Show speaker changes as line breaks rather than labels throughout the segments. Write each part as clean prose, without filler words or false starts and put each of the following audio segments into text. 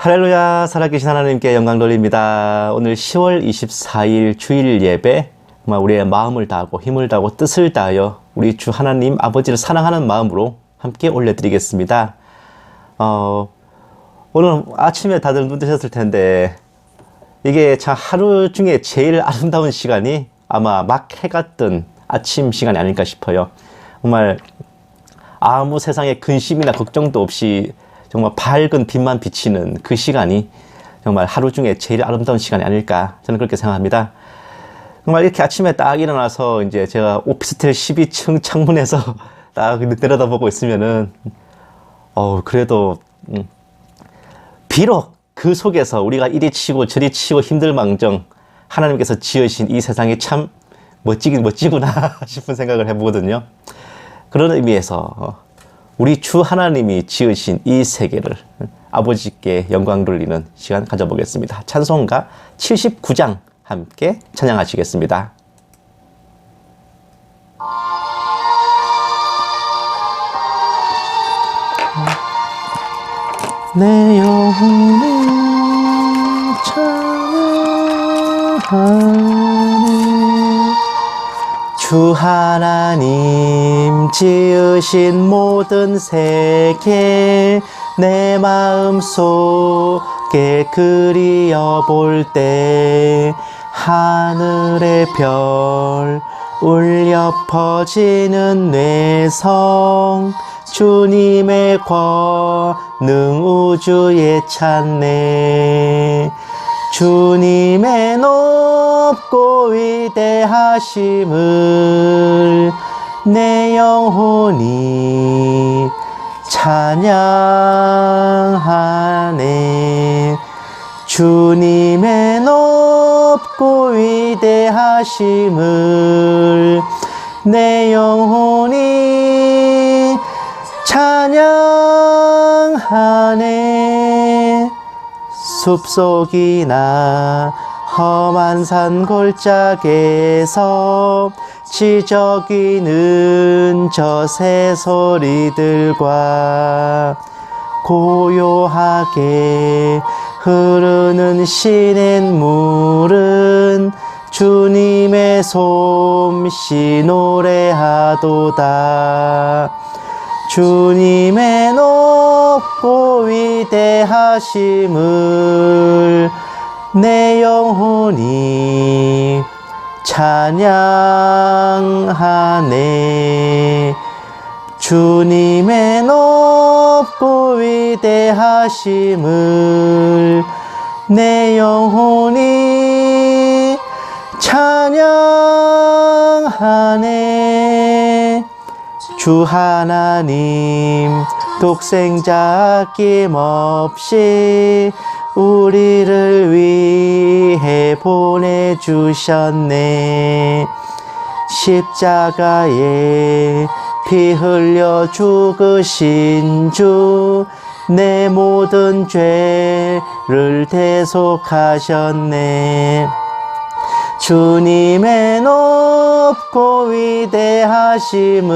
할렐루야, 살아계신 하나님께 영광 돌립니다. 오늘 10월 24일 주일 예배, 정말 우리의 마음을 다하고 힘을 다하고 뜻을 다하여 우리 주 하나님 아버지를 사랑하는 마음으로 함께 올려드리겠습니다. 오늘 아침에 다들 눈 뜨셨을 텐데 이게 참 하루 중에 제일 아름다운 시간이 아마 막 해가 뜬 아침 시간이 아닐까 싶어요. 정말 아무 세상에 근심이나 걱정도 없이 정말 밝은 빛만 비치는 그 시간이 정말 하루 중에 제일 아름다운 시간이 아닐까 저는 그렇게 생각합니다. 정말 이렇게 아침에 딱 일어나서 이제 제가 오피스텔 12층 창문에서 딱 내려다보고 있으면은 그래도 비록 그 속에서 우리가 이리 치고 저리 치고 힘들망정 하나님께서 지으신 이 세상이 참 멋지긴 멋지구나 싶은 생각을 해보거든요. 그런 의미에서 우리 주 하나님이 지으신 이 세계를 아버지께 영광 돌리는 시간 가져보겠습니다. 찬송가 79장 함께 찬양하시겠습니다. 내 영혼이 찬양하네. 주 하나님 지으신 모든 세계 내 마음속에 그리어 볼 때 하늘의 별 울려 퍼지는 뇌성 주님의 권능 우주에 찬네. 주님의 높고 위대하심을 내 영혼이 찬양하네. 주님의 높고 위대하심을 내 영혼이 찬양하네. 숲속이나 험한 산 골짜기에서 지저귀는 저 새소리들과 고요하게 흐르는 시냇물은 주님의 솜씨 노래하도다. 주님의 높고 위대하심을 내 영혼이 찬양하네. 주님의 높고 위대하심을 내 영혼이 찬양하네. 주 하나님 독생자 아낌없이 우리를 위해 보내주셨네. 십자가에 피 흘려 죽으신 주 내 모든 죄를 대속하셨네. 주님의 높고 위대하심을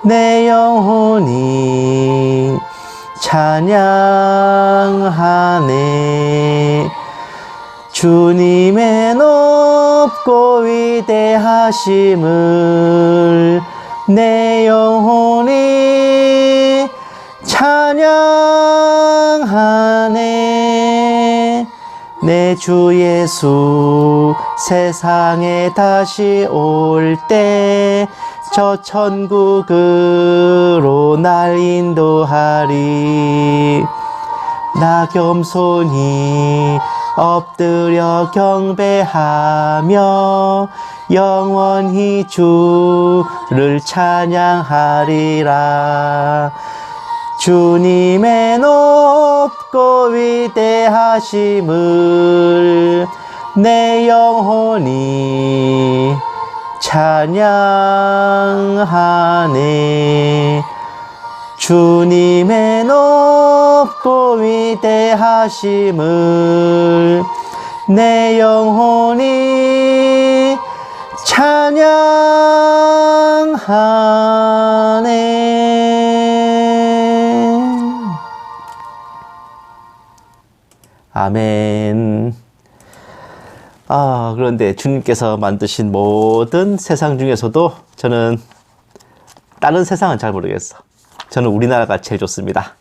내 영혼이 찬양하네. 주님의 높고 위대하심을 내 영혼이 찬양하네. 내 주 예수 세상에 다시 올 때 저 천국으로 날 인도하리. 나 겸손히 엎드려 경배하며 영원히 주를 찬양하리라. 주님의 높고 위대하심을 내 영혼이 찬양하네. 주님의 높고 위대하심을 내 영혼이 찬양하네. 아멘. 그런데 주님께서 만드신 모든 세상 중에서도 저는 다른 세상은 잘 모르겠어. 저는 우리나라가 제일 좋습니다.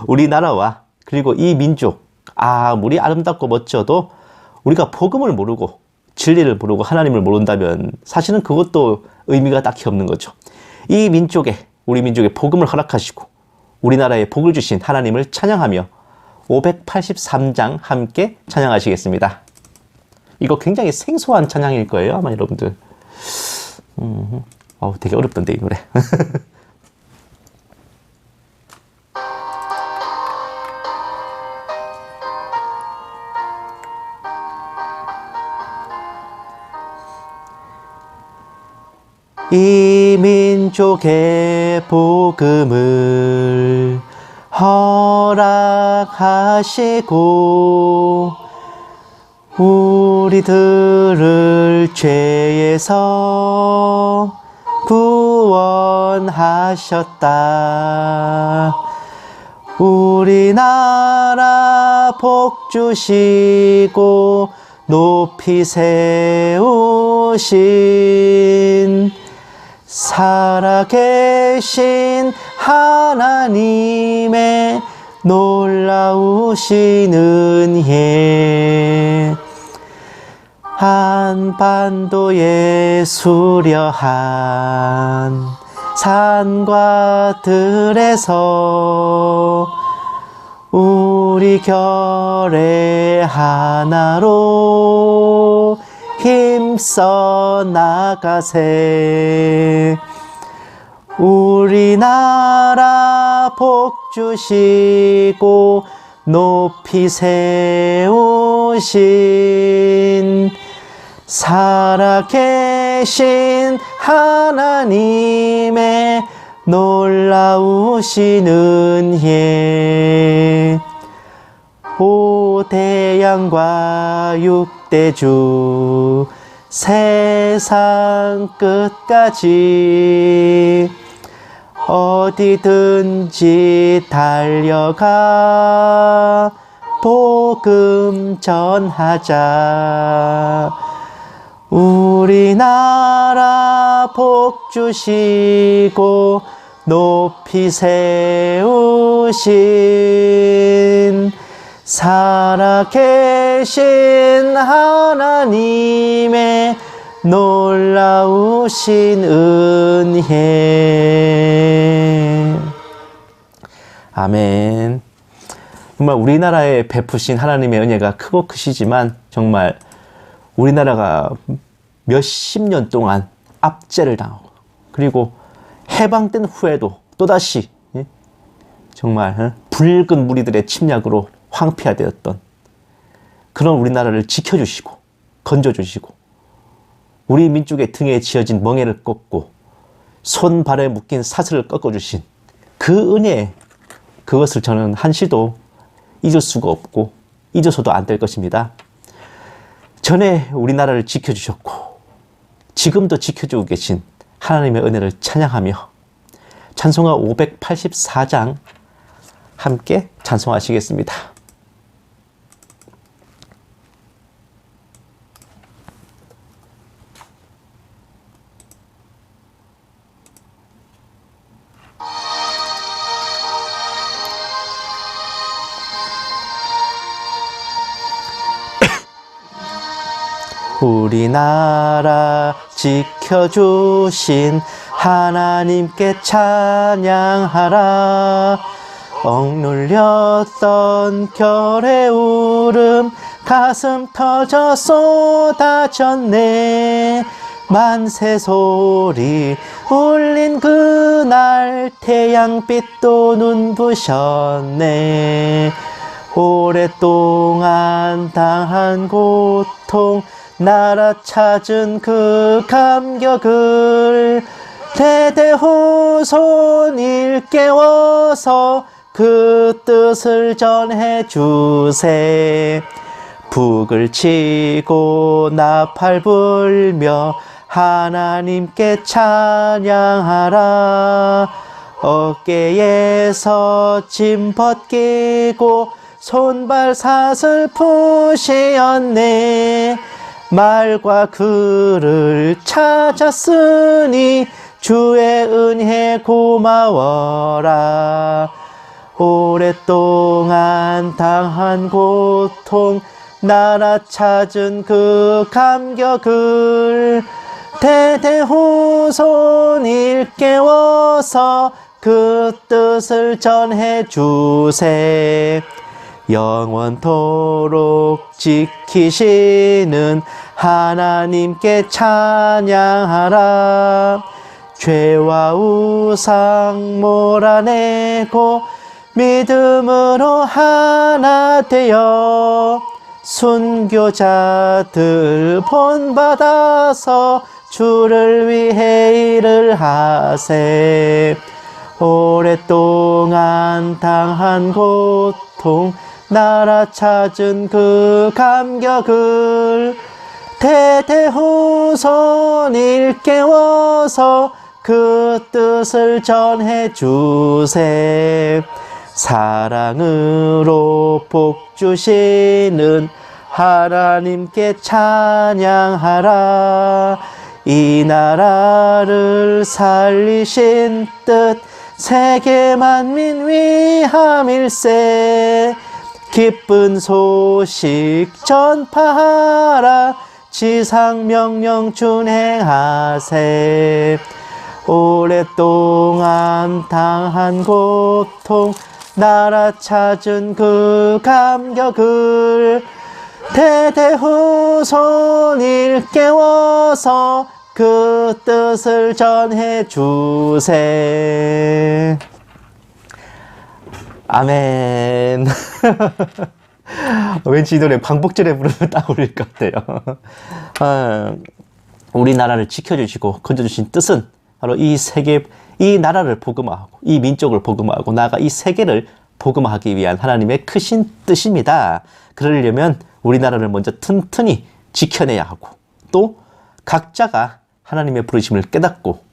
우리나라와 그리고 이 민족, 아무리 아름답고 멋져도 우리가 복음을 모르고 진리를 모르고 하나님을 모른다면 사실은 그것도 의미가 딱히 없는 거죠. 이 민족에, 우리 민족에 복음을 허락하시고 우리나라에 복을 주신 하나님을 찬양하며 583장 함께 찬양하시겠습니다. 이거 굉장히 생소한 찬양일 거예요, 아마 여러분들. 되게 어렵던데, 이 노래. 이 민족의 복음을 허락하시고 우리들을 죄에서 구원하셨다. 우리나라 복 주시고 높이 세우신 살아계신 하나님의 놀라우신 은혜, 한반도의 수려한 산과 들에서 우리 결의 하나로 힘써 나가세. 우리나라 복 주시고 높이 세우신 살아계신 하나님의 놀라우신 은혜, 오대양과 육대주 세상 끝까지 어디든지 달려가 복음 전하자. 우리나라 복 주시고 높이 세우신 살아계신 하나님의 놀라우신 은혜. 아멘. 정말 우리나라에 베푸신 하나님의 은혜가 크고 크시지만 정말 우리나라가 몇십 년 동안 압제를 당하고 그리고 해방된 후에도 또다시 정말 붉은 무리들의 침략으로 황폐화되었던 그런 우리나라를 지켜주시고 건져주시고 우리 민족의 등에 지어진 멍에를 꺾고 손발에 묶인 사슬을 꺾어주신 그 은혜, 그것을 저는 한시도 잊을 수가 없고 잊어서도 안 될 것입니다. 전에 우리나라를 지켜주셨고 지금도 지켜주고 계신 하나님의 은혜를 찬양하며 찬송가 584장 함께 찬송하시겠습니다. 우리나라 지켜주신 하나님께 찬양하라. 억눌렸던 결의 울음 가슴 터져 쏟아졌네. 만세 소리 울린 그날 태양빛도 눈부셨네. 오랫동안 당한 고통 나라 찾은 그 감격을 대대후손 일깨워서 그 뜻을 전해주세. 북을 치고 나팔 불며 하나님께 찬양하라. 어깨에서 짐 벗기고 손발 사슬풋이었네. 말과 글을 찾았으니 주의 은혜 고마워라. 오랫동안 당한 고통 나라 찾은 그 감격을 대대후손 일깨워서 그 뜻을 전해 주세. 영원토록 지키시는 하나님께 찬양하라. 죄와 우상 몰아내고 믿음으로 하나 되어 순교자들 본받아서 주를 위해 일을 하세. 오랫동안 당한 고통 나라 찾은 그 감격을 대대후손 일깨워서 그 뜻을 전해 주세. 사랑으로 복 주시는 하나님께 찬양하라. 이 나라를 살리신 뜻 세계 만민 위함일세. 기쁜 소식 전파하라. 지상 명령 준행하세. 오랫동안 당한 고통 나라 찾은 그 감격을 대대후손 일깨워서 그 뜻을 전해 주세. 아멘. 왠지 이 노래 광복절에 부르면 딱 어울릴 것 같아요. 우리나라를 지켜주시고 건져주신 뜻은 바로 이 세계, 이 나라를 복음화하고 이 민족을 복음화하고 나아가 이 세계를 복음화하기 위한 하나님의 크신 뜻입니다. 그러려면 우리나라를 먼저 튼튼히 지켜내야 하고 또 각자가 하나님의 부르심을 깨닫고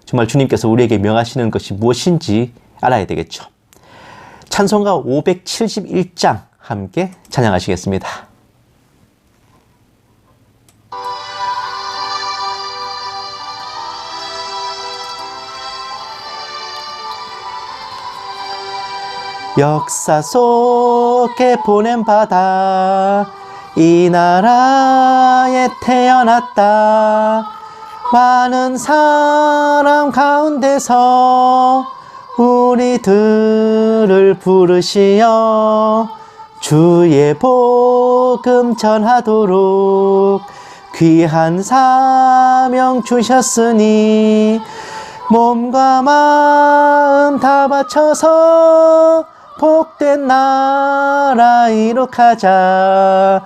정말 주님께서 우리에게 명하시는 것이 무엇인지 알아야 되겠죠. 찬송가 571장 함께 찬양하시겠습니다. 역사 속에 보냄받아 이 나라에 태어났다. 많은 사람 가운데서 우리들을 부르시어 주의 복음 전하도록 귀한 사명 주셨으니 몸과 마음 다 바쳐서 복된 나라 이룩하자.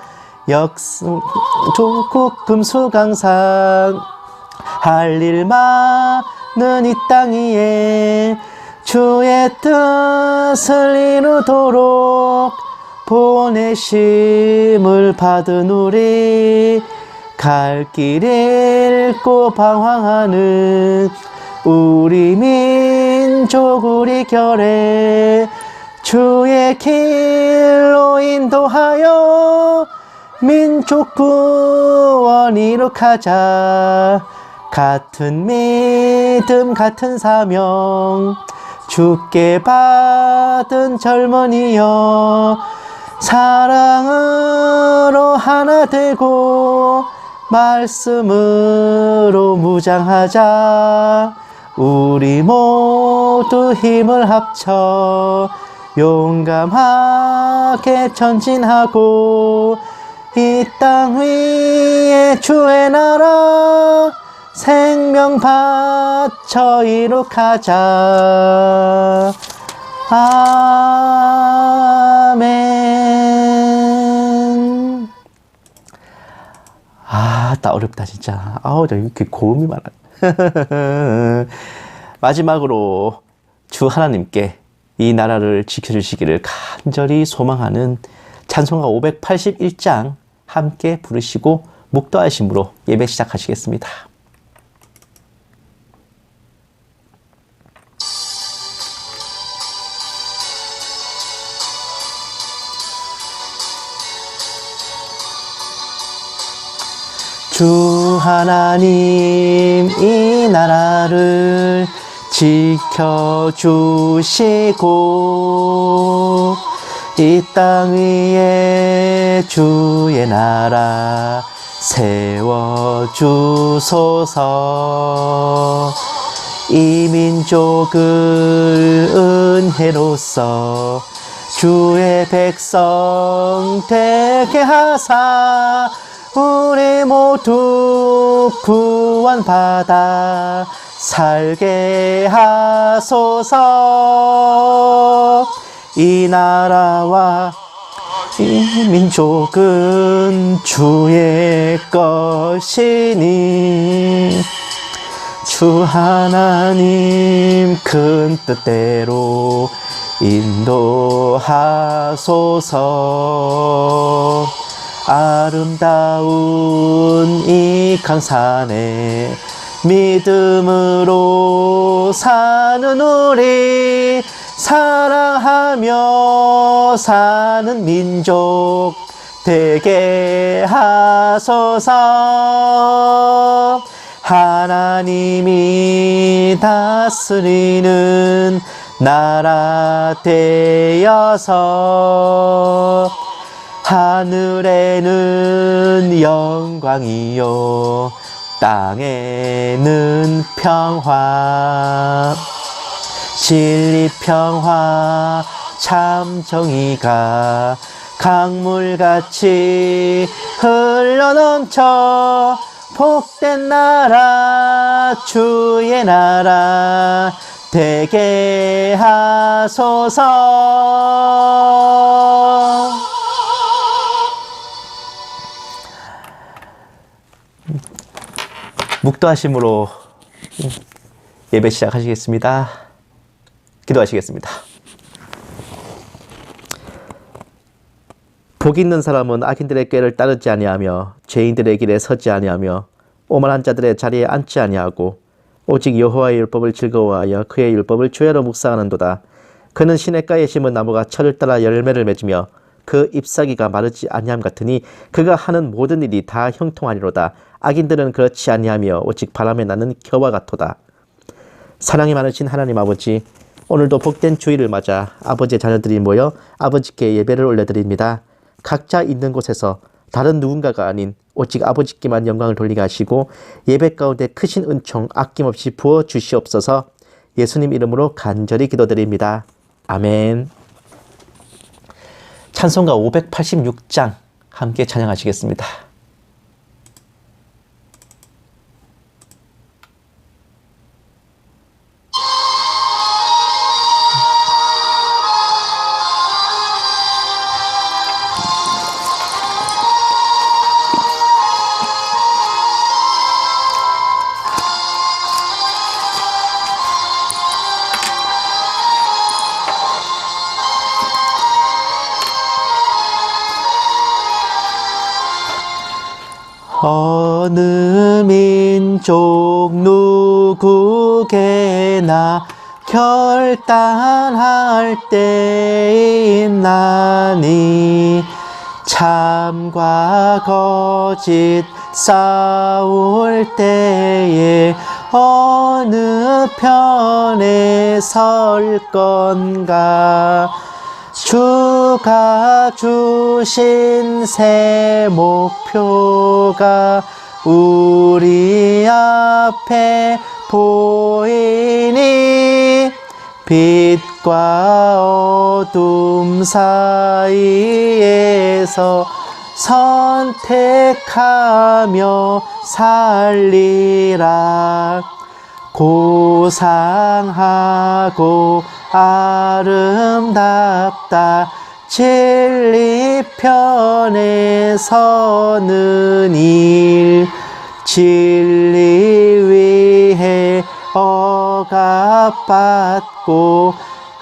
조국 금수강산 할 일 많은 이 땅 위에 주의 뜻을 이루도록 보내심을 받은 우리 갈 길 잃고 방황하는 우리 민족 우리 결에 주의 길로 인도하여 민족 구원 이룩하자. 같은 믿음 같은 사명 주께 받은 젊은이여 사랑으로 하나 되고 말씀으로 무장하자. 우리 모두 힘을 합쳐 용감하게 전진하고 이 땅 위에 주의 나라 생명 바쳐 이룩하자. 아멘. 나 어렵다 진짜. 저 이렇게 고음이 많아. 마지막으로 주 하나님께 이 나라를 지켜주시기를 간절히 소망하는 찬송가 581장 함께 부르시고 묵도하심으로 예배 시작하시겠습니다. 주 하나님 이 나라를 지켜주시고 이 땅 위에 주의 나라 세워주소서. 이 민족을 은혜로써 주의 백성 되게 하사 우리 모두 구원받아 살게 하소서. 이 나라와 이 민족은 주의 것이니 주 하나님 큰 뜻대로 인도하소서. 아름다운 이 강산에 믿음으로 사는 우리 사랑하며 사는 민족 되게 하소서. 하나님이 다스리는 나라 되어서 하늘에는 영광이요 땅에는 평화, 진리 평화 참 정의가 강물같이 흘러넘쳐 복된 나라 주의 나라 되게 하소서. 묵도하심으로 예배 시작하시겠습니다. 기도하시겠습니다. 복 있는 사람은 악인들의 꾀를 따르지 아니하며 죄인들의 길에 서지 아니하며 오만한 자들의 자리에 앉지 아니하고 오직 여호와의 율법을 즐거워하여 그의 율법을 주야로 묵상하는도다. 그는 시냇가에 심은 나무가 철을 따라 열매를 맺으며 그 잎사귀가 마르지 아니함 같으니 그가 하는 모든 일이 다 형통하리로다. 악인들은 그렇지 아니하며 오직 바람에 나는 겨와 같도다. 사랑이 많으신 하나님 아버지, 오늘도 복된 주일을 맞아 아버지의 자녀들이 모여 아버지께 예배를 올려드립니다. 각자 있는 곳에서 다른 누군가가 아닌 오직 아버지께만 영광을 돌리게 하시고 예배 가운데 크신 은총 아낌없이 부어 주시옵소서. 예수님 이름으로 간절히 기도드립니다. 아멘. 찬송가 586장 함께 찬양하시겠습니다. 어느 민족 누구게나 결단할 때 있나니 참과 거짓 싸울 때에 어느 편에 설 건가. 주가 주신 새 목표가 우리 앞에 보이니 빛과 어둠 사이에서 선택하며 살리라. 고상하고 아름답다. 진리 편에 서는 일, 진리 위해 억압받고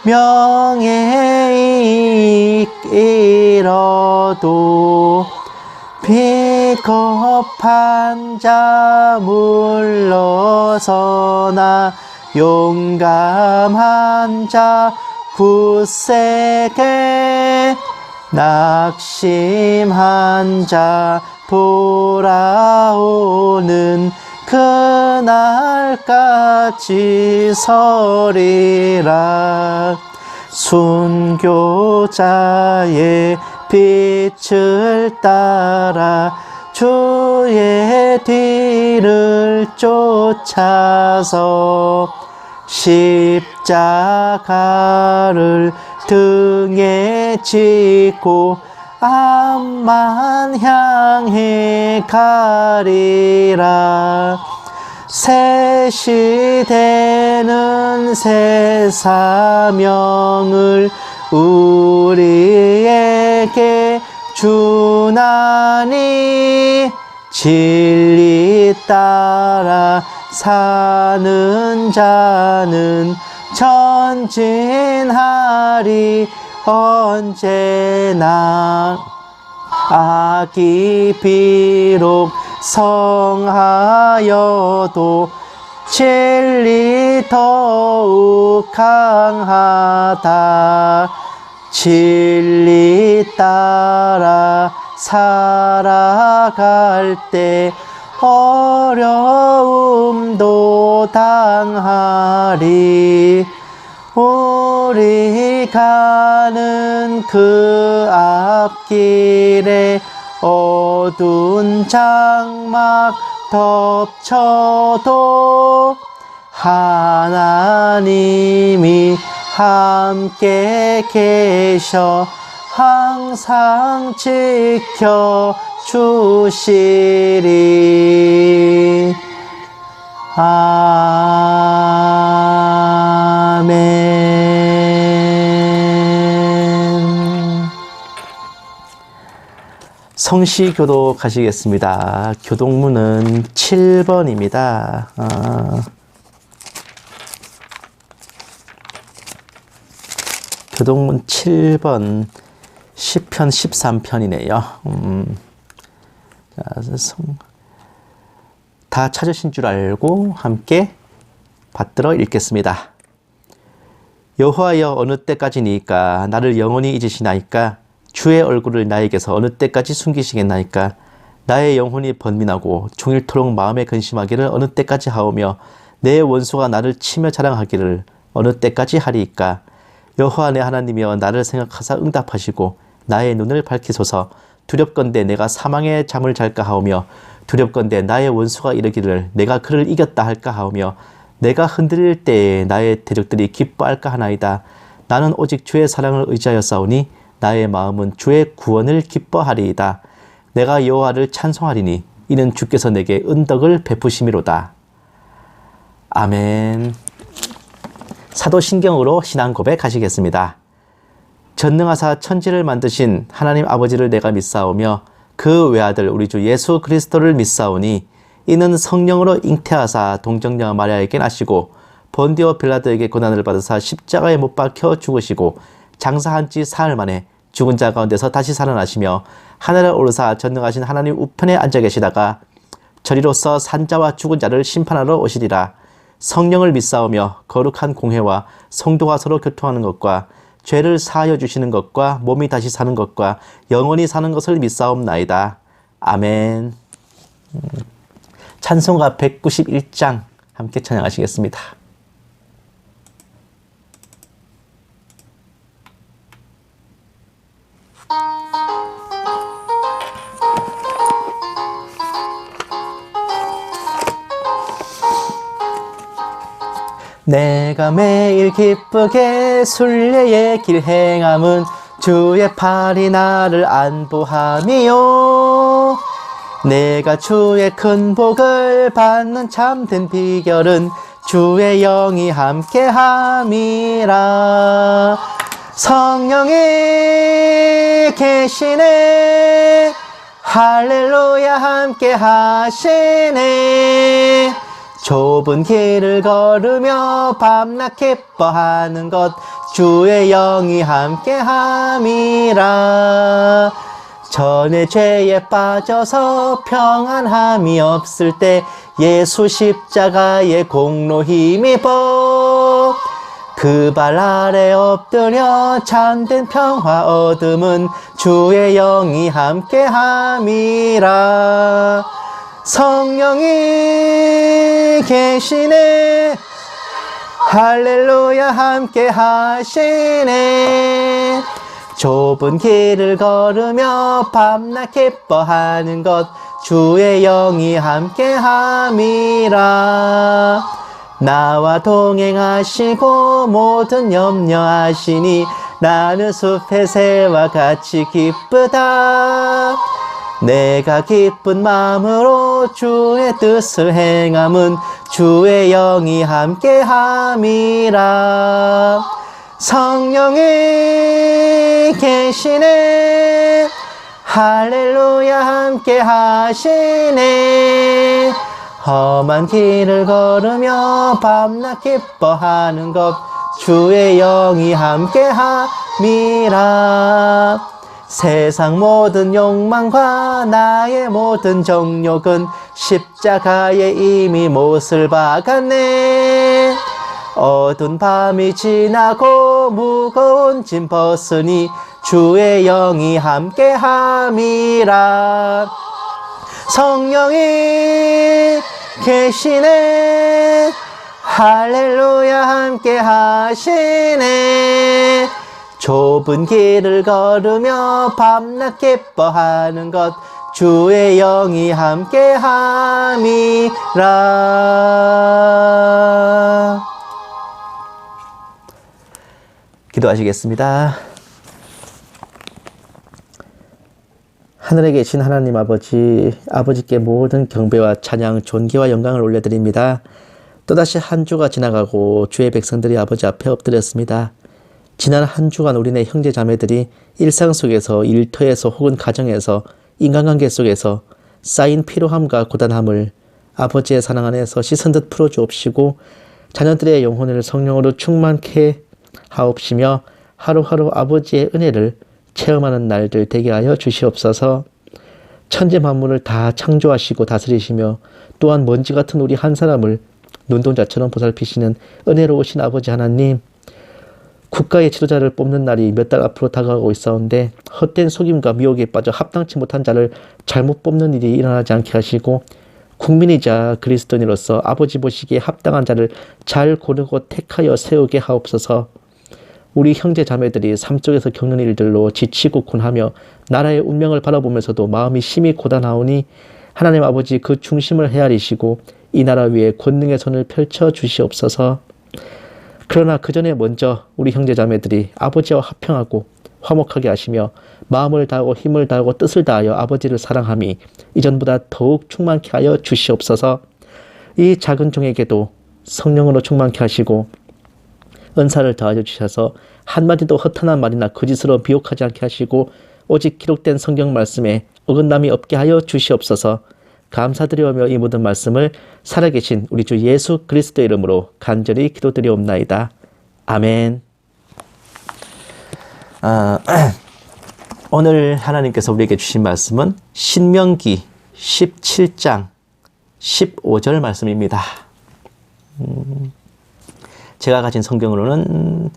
명예이익 잃어도 비겁한 자 물러서나 용감한 자 굳세게 낙심한 자 돌아오는 그날까지 서리라. 순교자의 빛을 따라 주의 뒤를 쫓아서 십자가를 등에 지고 앞만 향해 가리라. 새 시대는 새 사명을 우리에게 주나니 진리 따라 사는 자는 전진하리 언제나. 악이 비록 성하여도 진리 더욱 강하다. 진리 따라 살아갈 때 어려움도 당하리. 우리 가는 그 앞길에 어두운 장막 덮쳐도 하나님이 함께 계셔 항상 지켜 주시리. 아멘. 성시교도 가시겠습니다. 교동문은 7번입니다. 교동문 7번 시편 13편이네요. 다 찾으신 줄 알고 함께 받들어 읽겠습니다. 여호와여 어느 때까지니까 나를 영원히 잊으시나이까. 주의 얼굴을 나에게서 어느 때까지 숨기시겠나이까. 나의 영혼이 번민하고 종일토록 마음에 근심하기를 어느 때까지 하오며 내 원수가 나를 치며 자랑하기를 어느 때까지 하리이까. 여호와 내 하나님이여 나를 생각하사 응답하시고 나의 눈을 밝히소서. 두렵건대 내가 사망의 잠을 잘까 하오며 두렵건대 나의 원수가 이르기를 내가 그를 이겼다 할까 하오며 내가 흔들릴 때에 나의 대적들이 기뻐할까 하나이다. 나는 오직 주의 사랑을 의지하여 싸우니 나의 마음은 주의 구원을 기뻐하리이다. 내가 여호와를 찬송하리니 이는 주께서 내게 은덕을 베푸심이로다. 아멘. 사도신경으로 신앙 고백하시겠습니다. 전능하사 천지를 만드신 하나님 아버지를 내가 믿사오며 그 외아들 우리 주 예수 그리스도를 믿사오니 이는 성령으로 잉태하사 동정녀 마리아에게 나시고 본디오 빌라도에게 고난을 받으사 십자가에 못 박혀 죽으시고 장사한 지 사흘 만에 죽은 자 가운데서 다시 살아나시며 하늘에 오르사 전능하신 하나님 우편에 앉아 계시다가 저리로서 산자와 죽은 자를 심판하러 오시리라. 성령을 믿사오며 거룩한 공회와 성도가 서로 교통하는 것과 죄를 사하여 주시는 것과 몸이 다시 사는 것과 영원히 사는 것을 믿사옵나이다. 아멘. 찬송가 191장 함께 찬양하시겠습니다. 내가 매일 기쁘게 순례의 길 행함은 주의 팔이 나를 안보함이요. 내가 주의 큰 복을 받는 참된 비결은 주의 영이 함께함이라. 성령이 계시네 할렐루야 함께하시네. 좁은 길을 걸으며 밤낮 기뻐하는 것 주의 영이 함께함이라. 전에 죄에 빠져서 평안함이 없을 때 예수 십자가의 공로 힘입어 그 발 아래 엎드려 참된 평화 얻음은 주의 영이 함께함이라. 성령이 계시네. 할렐루야 함께 하시네. 좁은 길을 걸으며 밤낮 기뻐하는 것 주의 영이 함께 함이라. 나와 동행하시고 모든 염려하시니 나는 숲의 새와 같이 기쁘다. 내가 기쁜 마음으로 주의 뜻을 행함은 주의 영이 함께 함이라. 성령이 계시네. 할렐루야 함께 하시네. 험한 길을 걸으며 밤낮 기뻐하는 것 주의 영이 함께 함이라. 세상 모든 욕망과 나의 모든 정욕은 십자가에 이미 못을 박았네. 어두운 밤이 지나고 무거운 짐 벗으니 주의 영이 함께 함이라. 성령이 계시네. 할렐루야 함께 하시네. 좁은 길을 걸으며 밤낮 기뻐하는 것 주의 영이 함께 함이라. 기도하시겠습니다. 하늘에 계신 하나님 아버지께 모든 경배와 찬양, 존귀와 영광을 올려드립니다. 또다시 한 주가 지나가고 주의 백성들이 아버지 앞에 엎드렸습니다. 지난 한 주간 우리네 형제 자매들이 일상 속에서, 일터에서 혹은 가정에서, 인간관계 속에서 쌓인 피로함과 고단함을 아버지의 사랑 안에서 씻은 듯 풀어주옵시고 자녀들의 영혼을 성령으로 충만케 하옵시며 하루하루 아버지의 은혜를 체험하는 날들 되게 하여 주시옵소서. 천재 만물을 다 창조하시고 다스리시며 또한 먼지 같은 우리 한 사람을 눈동자처럼 보살피시는 은혜로우신 아버지 하나님, 국가의 지도자를 뽑는 날이 몇 달 앞으로 다가오고 있사온데 헛된 속임과 미혹에 빠져 합당치 못한 자를 잘못 뽑는 일이 일어나지 않게 하시고 국민이자 그리스도인으로서 아버지 보시기에 합당한 자를 잘 고르고 택하여 세우게 하옵소서. 우리 형제 자매들이 삶 속에서 겪는 일들로 지치고 곤하며 나라의 운명을 바라보면서도 마음이 심히 고단하오니 하나님 아버지 그 중심을 헤아리시고 이 나라 위에 권능의 손을 펼쳐 주시옵소서. 그러나 그 전에 먼저 우리 형제 자매들이 아버지와 화평하고 화목하게 하시며 마음을 다하고 힘을 다하고 뜻을 다하여 아버지를 사랑함이 이전보다 더욱 충만케 하여 주시옵소서. 이 작은 종에게도 성령으로 충만케 하시고 은사를 더하여 주셔서 한마디도 허탄한 말이나 거짓으로 미혹하지 않게 하시고 오직 기록된 성경 말씀에 어긋남이 없게 하여 주시옵소서. 감사드리오며 이 모든 말씀을 살아계신 우리 주 예수 그리스도의 이름으로 간절히 기도드리옵나이다. 아멘. 오늘 하나님께서 우리에게 주신 말씀은 신명기 17장 15절 말씀입니다. 제가 가진 성경으로는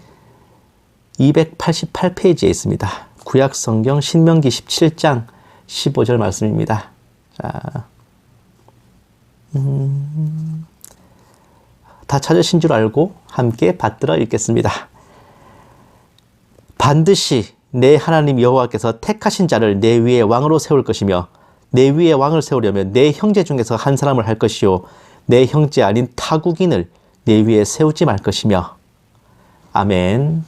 288페이지에 있습니다. 구약 성경 신명기 17장 15절 말씀입니다. 자, 다 찾으신 줄 알고 함께 받들어 읽겠습니다. 반드시 내 하나님 여호와께서 택하신 자를 내 위에 왕으로 세울 것이며 내 위에 왕을 세우려면 내 형제 중에서 한 사람을 할 것이요 내 형제 아닌 타국인을 내 위에 세우지 말 것이며. 아멘.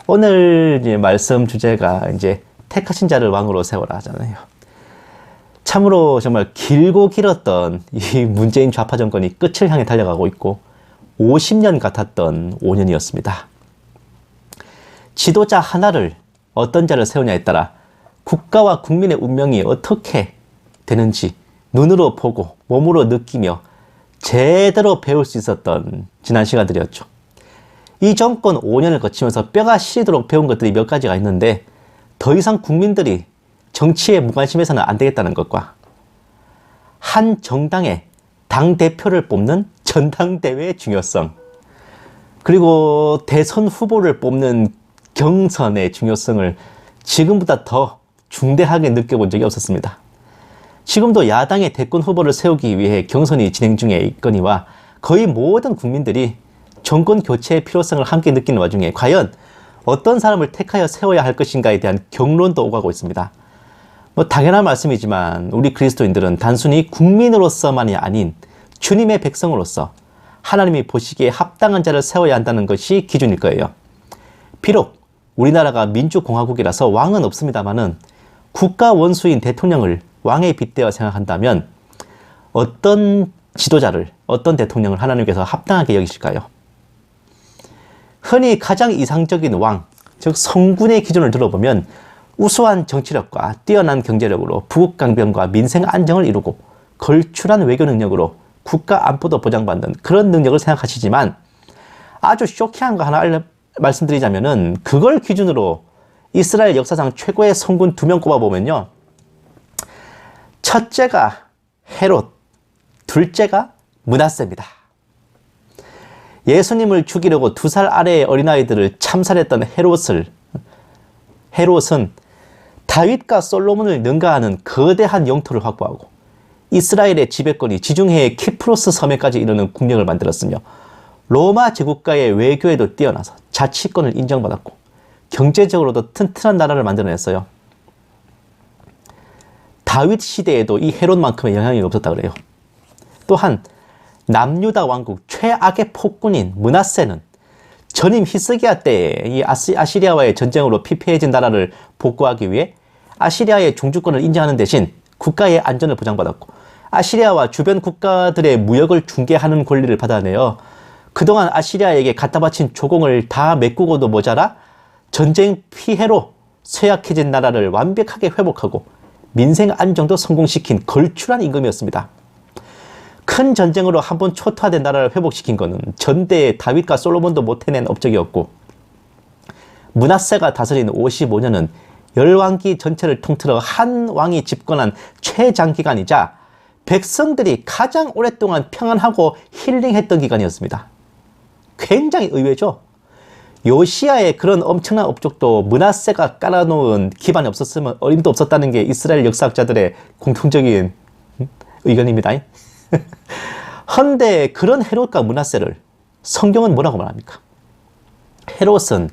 오늘 이제 말씀 주제가 이제 택하신 자를 왕으로 세워라 하잖아요. 참으로 정말 길고 길었던 이 문재인 좌파 정권이 끝을 향해 달려가고 있고 50년 같았던 5년이었습니다. 지도자 하나를 어떤 자를 세우냐에 따라 국가와 국민의 운명이 어떻게 되는지 눈으로 보고 몸으로 느끼며 제대로 배울 수 있었던 지난 시간들이었죠. 이 정권 5년을 거치면서 뼈가 시리도록 배운 것들이 몇 가지가 있는데 더 이상 국민들이 정치에 무관심해서는 안 되겠다는 것과 한 정당에 당대표를 뽑는 전당대회의 중요성, 그리고 대선 후보를 뽑는 경선의 중요성을 지금보다 더 중대하게 느껴본 적이 없었습니다. 지금도 야당의 대권 후보를 세우기 위해 경선이 진행 중에 있거니와 거의 모든 국민들이 정권 교체의 필요성을 함께 느끼는 와중에 과연 어떤 사람을 택하여 세워야 할 것인가에 대한 경론도 오가고 있습니다. 당연한 말씀이지만 우리 그리스도인들은 단순히 국민으로서만이 아닌 주님의 백성으로서 하나님이 보시기에 합당한 자를 세워야 한다는 것이 기준일 거예요. 비록 우리나라가 민주공화국이라서 왕은 없습니다마는 국가 원수인 대통령을 왕에 빗대어 생각한다면 어떤 지도자를, 어떤 대통령을 하나님께서 합당하게 여기실까요? 흔히 가장 이상적인 왕, 즉 성군의 기준을 들어보면 우수한 정치력과 뛰어난 경제력으로 부국강병과 민생 안정을 이루고 걸출한 외교 능력으로 국가 안보도 보장받는 그런 능력을 생각하시지만 아주 쇼킹한 거 하나 말씀드리자면은 그걸 기준으로 이스라엘 역사상 최고의 성군 2명 꼽아보면요. 첫째가 헤롯, 둘째가 므낫세입니다. 예수님을 죽이려고 2살 아래의 어린아이들을 참살했던 헤롯은 다윗과 솔로몬을 능가하는 거대한 영토를 확보하고 이스라엘의 지배권이 지중해의 키프로스 섬에까지 이르는 국력을 만들었으며 로마 제국가의 외교에도 뛰어나서 자치권을 인정받았고 경제적으로도 튼튼한 나라를 만들어냈어요. 다윗 시대에도 이 헤롯만큼의 영향이 없었다 그래요. 또한 남유다 왕국 최악의 폭군인 므낫세는 전임 히스기야 때에 이 아시리아와의 전쟁으로 피폐해진 나라를 복구하기 위해 아시리아의 종주권을 인정하는 대신 국가의 안전을 보장받았고 아시리아와 주변 국가들의 무역을 중개하는 권리를 받아내어 그동안 아시리아에게 갖다 바친 조공을 다 메꾸고도 모자라 전쟁 피해로 쇠약해진 나라를 완벽하게 회복하고 민생 안정도 성공시킨 걸출한 임금이었습니다. 큰 전쟁으로 한번 초토화된 나라를 회복시킨 것은 전대의 다윗과 솔로몬도 못 해낸 업적이었고 므낫세가 다스린 55년은 열왕기 전체를 통틀어 한 왕이 집권한 최장기간이자 백성들이 가장 오랫동안 평안하고 힐링했던 기간이었습니다. 굉장히 의외죠? 요시야의 그런 엄청난 업적도 므낫세가 깔아놓은 기반이 없었으면 어림도 없었다는 게 이스라엘 역사학자들의 공통적인 의견입니다. 헌데 그런 헤롯과 므낫세를 성경은 뭐라고 말합니까? 헤롯은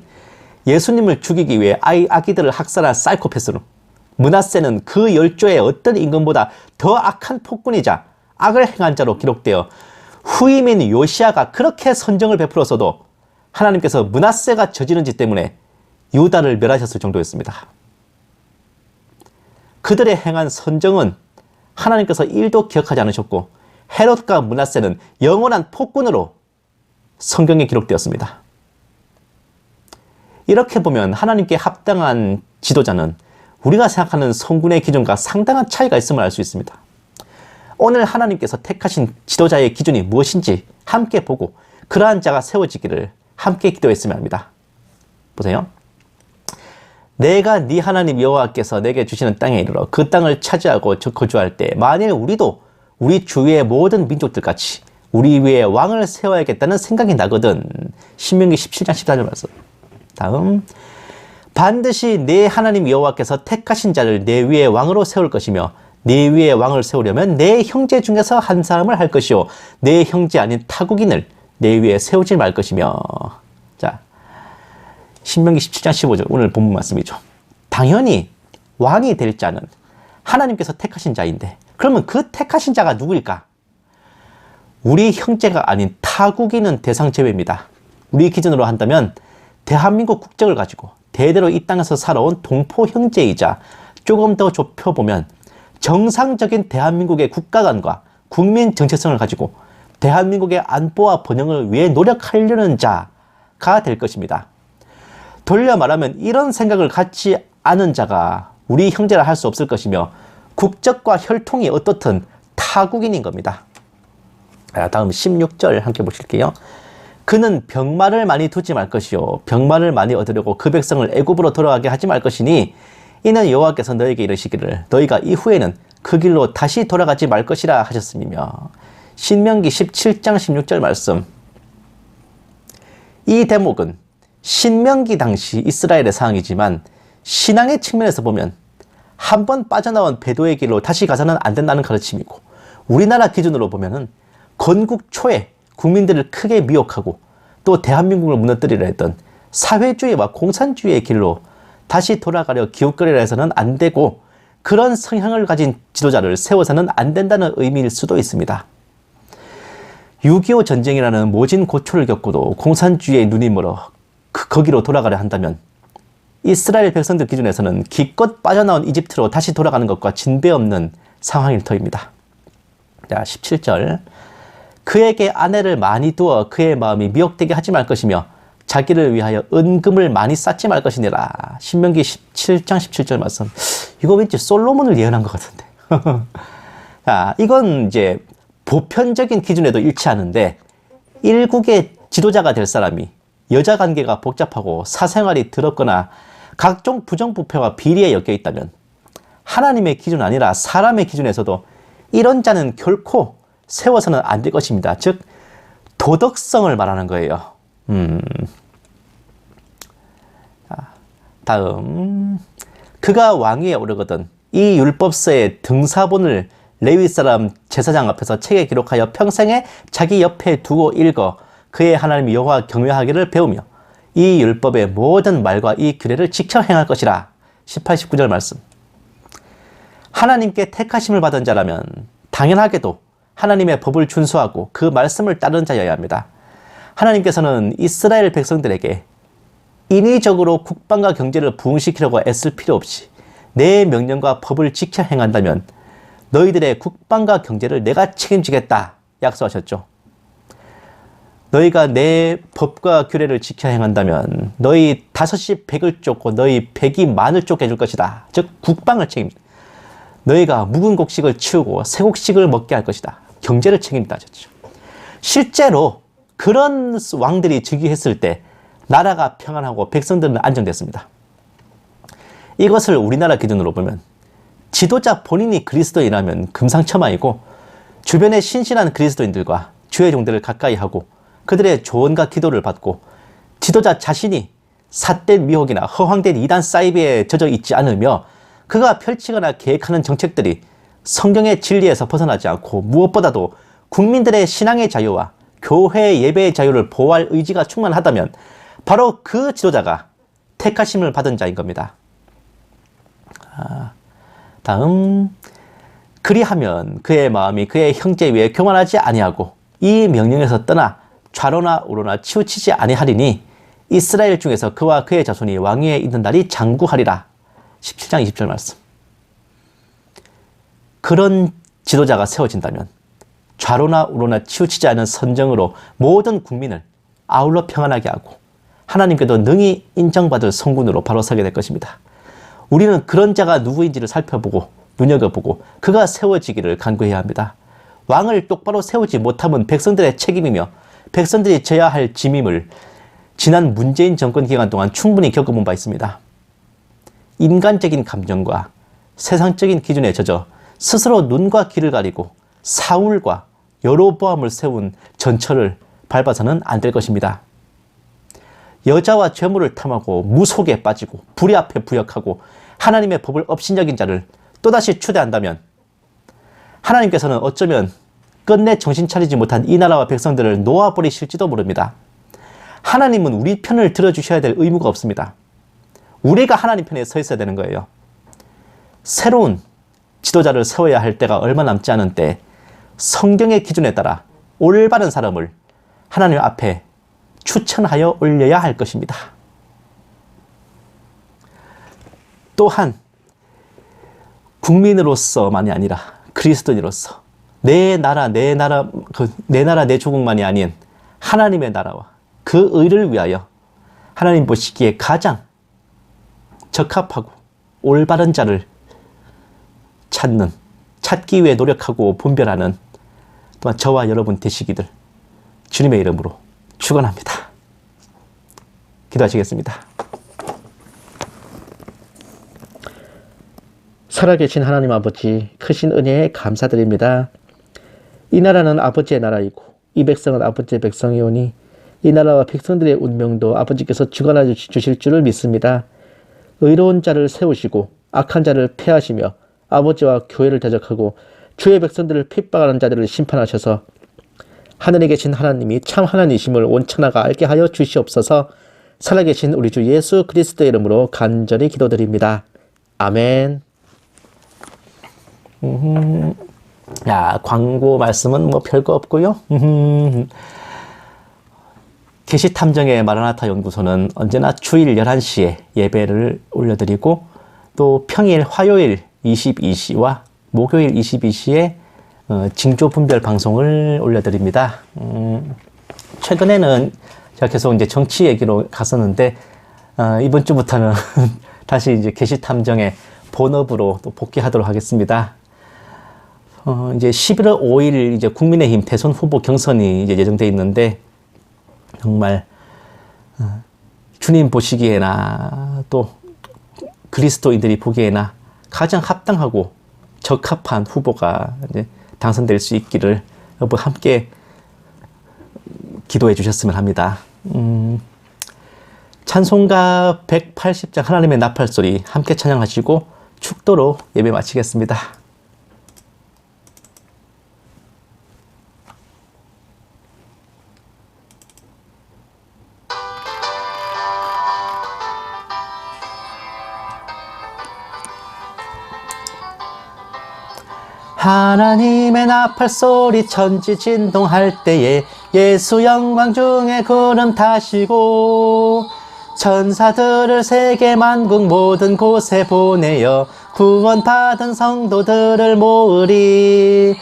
예수님을 죽이기 위해 아기들을 학살한 사이코패스로, 므낫세는 그 열조의 어떤 임금보다 더 악한 폭군이자 악을 행한 자로 기록되어 후임인 요시야가 그렇게 선정을 베풀었어도 하나님께서 므낫세가 저지른 짓 때문에 유다를 멸하셨을 정도였습니다. 그들의 행한 선정은 하나님께서 1도 기억하지 않으셨고 헤롯과 므낫세는 영원한 폭군으로 성경에 기록되었습니다. 이렇게 보면 하나님께 합당한 지도자는 우리가 생각하는 성군의 기준과 상당한 차이가 있음을 알 수 있습니다. 오늘 하나님께서 택하신 지도자의 기준이 무엇인지 함께 보고 그러한 자가 세워지기를 함께 기도했으면 합니다. 보세요. 내가 네 하나님 여호와께서 내게 주시는 땅에 이르러 그 땅을 차지하고 거주할 때 만일 우리도 우리 주위의 모든 민족들같이 우리 위에 왕을 세워야겠다는 생각이 나거든. 신명기 17장 14절 말씀. 다음, 반드시 내 하나님 여호와께서 택하신 자를 내 위에 왕으로 세울 것이며 내 위에 왕을 세우려면 내 형제 중에서 한 사람을 할 것이요 내 형제 아닌 타국인을 내 위에 세우지 말 것이며. 자, 신명기 17장 15절 오늘 본문 말씀이죠. 당연히 왕이 될 자는 하나님께서 택하신 자인데 그러면 그 택하신 자가 누구일까? 우리 형제가 아닌 타국인은 대상 제외입니다. 우리 기준으로 한다면 대한민국 국적을 가지고 대대로 이 땅에서 살아온 동포 형제이자 조금 더 좁혀보면 정상적인 대한민국의 국가관과 국민 정체성을 가지고 대한민국의 안보와 번영을 위해 노력하려는 자가 될 것입니다. 돌려 말하면 이런 생각을 갖지 않은 자가 우리 형제라 할 수 없을 것이며 국적과 혈통이 어떻든 타국인인 겁니다. 다음 16절 함께 보실게요. 그는 병마를 많이 두지 말 것이요 병마를 많이 얻으려고 그 백성을 애굽으로 돌아가게 하지 말 것이니 이는 여호와께서 너에게 이르시기를 너희가 이후에는 그 길로 다시 돌아가지 말 것이라 하셨음이며 신명기 17장 16절 말씀. 이 대목은 신명기 당시 이스라엘의 상황이지만 신앙의 측면에서 보면 한 번 빠져나온 배도의 길로 다시 가서는 안 된다는 가르침이고, 우리나라 기준으로 보면은 건국 초에 국민들을 크게 미혹하고 또 대한민국을 무너뜨리려 했던 사회주의와 공산주의의 길로 다시 돌아가려 기웃거리려 해서는 안 되고, 그런 성향을 가진 지도자를 세워서는 안 된다는 의미일 수도 있습니다. 6.25 전쟁이라는 모진 고초를 겪고도 공산주의의 눈이 멀어 거기로 돌아가려 한다면 이스라엘 백성들 기준에서는 기껏 빠져나온 이집트로 다시 돌아가는 것과 진배 없는 상황일 터입니다. 자, 17절. 그에게 아내를 많이 두어 그의 마음이 미혹되게 하지 말 것이며 자기를 위하여 은금을 많이 쌓지 말 것이니라. 신명기 17장 17절 말씀. 이거 왠지 솔로몬을 예언한 것 같은데. 자, 이건 이제 보편적인 기준에도 일치하는데, 일국의 지도자가 될 사람이 여자 관계가 복잡하고 사생활이 더럽거나 각종 부정부패와 비리에 엮여 있다면 하나님의 기준 아니라 사람의 기준에서도 이런 자는 결코 세워서는 안 될 것입니다. 즉 도덕성을 말하는 거예요. 다음, 그가 왕위에 오르거든 이 율법서의 등사본을 레위 사람 제사장 앞에서 책에 기록하여 평생에 자기 옆에 두고 읽어 그의 하나님 여호와 경외하기를 배우며 이 율법의 모든 말과 이 규례를 지켜 행할 것이라. 18, 19절 말씀. 하나님께 택하심을 받은 자라면 당연하게도 하나님의 법을 준수하고 그 말씀을 따르는 자여야 합니다. 하나님께서는 이스라엘 백성들에게 인위적으로 국방과 경제를 부흥시키려고 애쓸 필요 없이 내 명령과 법을 지켜 행한다면 너희들의 국방과 경제를 내가 책임지겠다 약속하셨죠. 너희가 내 법과 규례를 지켜 행한다면 너희 5시 100을 쫓고 너희 100이 만을 쫓게 해줄 것이다. 즉 국방을 책임진다. 너희가 묵은 곡식을 치우고 새 곡식을 먹게 할 것이다. 경제를 책임진다 하셨죠. 실제로 그런 왕들이 즉위했을 때 나라가 평안하고 백성들은 안정됐습니다. 이것을 우리나라 기준으로 보면 지도자 본인이 그리스도인이라면 금상첨화이고 주변의 신실한 그리스도인들과 주의 종들을 가까이 하고 그들의 조언과 기도를 받고 지도자 자신이 삿된 미혹이나 허황된 이단 사이비에 젖어 있지 않으며 그가 펼치거나 계획하는 정책들이 성경의 진리에서 벗어나지 않고 무엇보다도 국민들의 신앙의 자유와 교회 예배의 자유를 보호할 의지가 충만하다면 바로 그 지도자가 택하심을 받은 자인 겁니다. 다음, 그리하면 그의 마음이 그의 형제 위에 교만하지 아니하고 이 명령에서 떠나 좌로나 우로나 치우치지 아니하리니 이스라엘 중에서 그와 그의 자손이 왕위에 있는 날이 장구하리라. 17장 20절 말씀. 그런 지도자가 세워진다면 좌로나 우로나 치우치지 않은 선정으로 모든 국민을 아울러 평안하게 하고 하나님께도 능히 인정받을 성군으로 바로 서게 될 것입니다. 우리는 그런 자가 누구인지를 살펴보고 눈여겨보고 그가 세워지기를 간구해야 합니다. 왕을 똑바로 세우지 못하면 백성들의 책임이며 백성들이 져야 할 짐임을 지난 문재인 정권 기간 동안 충분히 겪어본 바 있습니다. 인간적인 감정과 세상적인 기준에 젖어 스스로 눈과 귀를 가리고 사울과 여로보암을 세운 전철을 밟아서는 안 될 것입니다. 여자와 죄물을 탐하고 무속에 빠지고 불의 앞에 부역하고 하나님의 법을 업신여긴 자를 또다시 추대한다면 하나님께서는 어쩌면 끝내 정신 차리지 못한 이 나라와 백성들을 놓아버리실지도 모릅니다. 하나님은 우리 편을 들어주셔야 될 의무가 없습니다. 우리가 하나님 편에 서 있어야 되는 거예요. 새로운 지도자를 세워야 할 때가 얼마 남지 않은 때 성경의 기준에 따라 올바른 사람을 하나님 앞에 추천하여 올려야 할 것입니다. 또한 국민으로서만이 아니라 그리스도인으로서 내 나라 내 조국만이 아닌 하나님의 나라와 그 의를 위하여 하나님 보시기에 가장 적합하고 올바른 자를 찾기 위해 노력하고 분별하는 또한 저와 여러분 되시기를 주님의 이름으로 축원합니다. 기도하시겠습니다. 살아계신 하나님 아버지, 크신 은혜에 감사드립니다. 이 나라는 아버지의 나라이고 이 백성은 아버지의 백성이오니 이 나라와 백성들의 운명도 아버지께서 주관하여 주실 줄을 믿습니다. 의로운 자를 세우시고 악한 자를 패하시며 아버지와 교회를 대적하고 주의 백성들을 핍박하는 자들을 심판하셔서 하늘에 계신 하나님이 참 하나님이심을 온 천하가 알게 하여 주시옵소서. 살아계신 우리 주 예수 그리스도의 이름으로 간절히 기도드립니다. 아멘. 야, 광고 말씀은 뭐 별거 없고요. 계시탐정의 마라나타 연구소는 언제나 주일 11시에 예배를 올려드리고 또 평일 화요일 22시와 목요일 22시에 징조 분별 방송을 올려드립니다. 최근에는 제가 계속 이제 정치 얘기로 갔었는데 이번 주부터는 다시 이제 계시탐정의 본업으로 또 복귀하도록 하겠습니다. 이제 11월 5일 이제 국민의힘 대선 후보 경선이 이제 예정돼 있는데 정말 주님 보시기에나 또 그리스도인들이 보기에나 가장 합당하고 적합한 후보가 이제 당선될 수 있기를 여러분 함께 기도해 주셨으면 합니다. 찬송가 180장 하나님의 나팔소리 함께 찬양하시고 축도로 예배 마치겠습니다. 하나님의 나팔소리 천지 진동할 때에 예수 영광 중에 구름 타시고 천사들을 세계 만국 모든 곳에 보내어 구원받은 성도들을 모으리.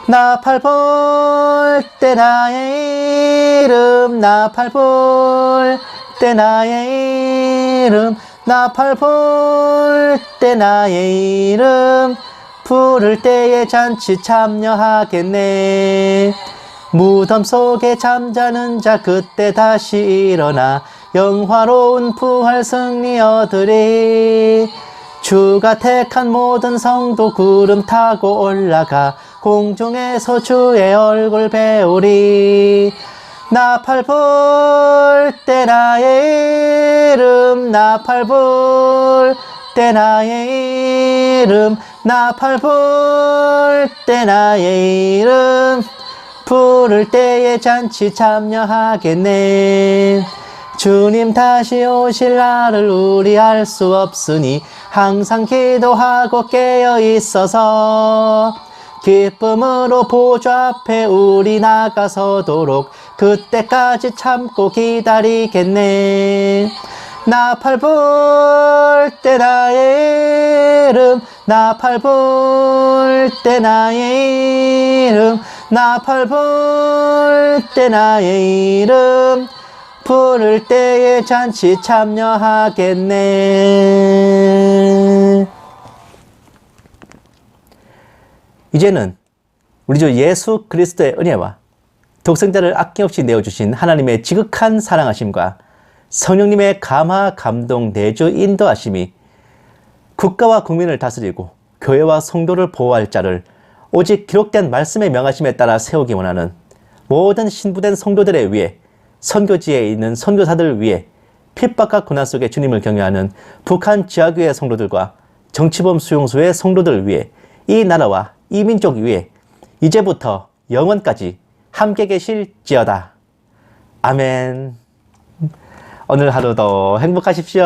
나팔 불 때 나의 이름 나팔 불 때 나의 이름 나팔 불 때 나의 이름 부를 때에 잔치 참여하겠네. 무덤 속에 잠자는 자 그때 다시 일어나 영화로운 부활 승리 얻으리. 주가 택한 모든 성도 구름 타고 올라가 공중에서 주의 얼굴 배우리. 나팔 불 때 나의 이름 나팔 불 때 나의 이름 나팔 불 때 나의 이름 부를 때에 잔치 참여하겠네. 주님 다시 오실 날을 우리 알 수 없으니 항상 기도하고 깨어 있어서 기쁨으로 보좌 앞에 우리 나가서도록 그때까지 참고 기다리겠네. 나팔 불 때 나의 이름 나팔 불 때 나의 이름 나팔 불 때 나의 이름 부를 때에 잔치 참여하겠네. 이제는 우리 주 예수 그리스도의 은혜와 독생자를 아낌없이 내어주신 하나님의 지극한 사랑하심과 성령님의 감화, 감동, 내주, 인도하심이 국가와 국민을 다스리고 교회와 성도를 보호할 자를 오직 기록된 말씀의 명하심에 따라 세우기 원하는 모든 신부된 성도들에 위해 선교지에 있는 선교사들을 위해 핍박과 고난 속에 주님을 경외하는 북한 지하교회 성도들과 정치범 수용소의 성도들을 위해 이 나라와 이 민족 위해 이제부터 영원까지 함께 계실지어다. 아멘. 오늘 하루도 행복하십시오.